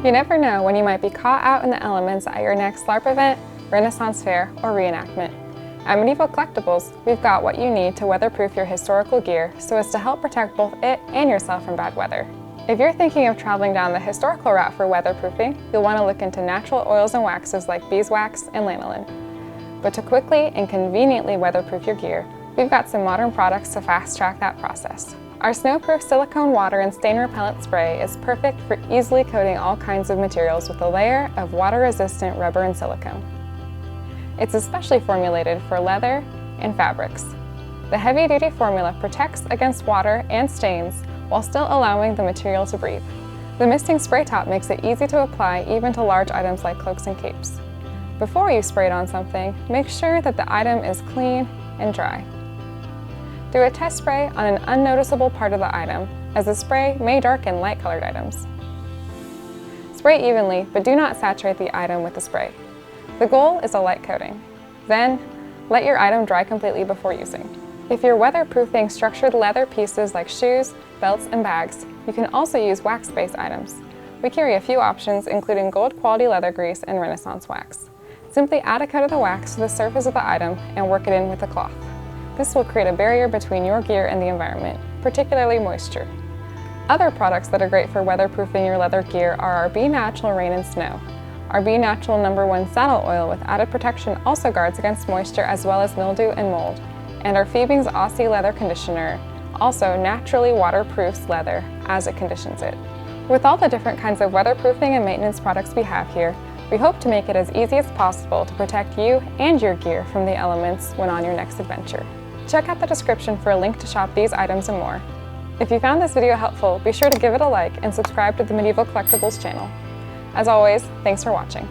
You never know when you might be caught out in the elements at your next LARP event, Renaissance fair, or reenactment. At Medieval Collectibles, we've got what you need to weatherproof your historical gear so as to help protect both it and yourself from bad weather. If you're thinking of traveling down the historical route for weatherproofing, you'll want to look into natural oils and waxes like beeswax and lanolin. But to quickly and conveniently weatherproof your gear, we've got some modern products to fast-track that process. Our snowproof silicone water and stain repellent spray is perfect for easily coating all kinds of materials with a layer of water-resistant rubber and silicone. It's especially formulated for leather and fabrics. The heavy-duty formula protects against water and stains while still allowing the material to breathe. The misting spray top makes it easy to apply even to large items like cloaks and capes. Before you spray it on something, make sure that the item is clean and dry. Do a test spray on an unnoticeable part of the item, as the spray may darken light-colored items. Spray evenly, but do not saturate the item with the spray. The goal is a light coating. Then, let your item dry completely before using. If you're weatherproofing structured leather pieces like shoes, belts, and bags, you can also use wax-based items. We carry a few options, including gold-quality leather grease and Renaissance wax. Simply add a coat of the wax to the surface of the item and work it in with a cloth. This will create a barrier between your gear and the environment, particularly moisture. Other products that are great for weatherproofing your leather gear are our Be Natural Rain and Snow. Our Be Natural #1 saddle oil with added protection also guards against moisture as well as mildew and mold. And our Phoebing's Aussie Leather Conditioner also naturally waterproofs leather as it conditions it. With all the different kinds of weatherproofing and maintenance products we have here, we hope to make it as easy as possible to protect you and your gear from the elements when on your next adventure. Check out the description for a link to shop these items and more. If you found this video helpful, be sure to give it a like and subscribe to the Medieval Collectibles channel. As always, thanks for watching.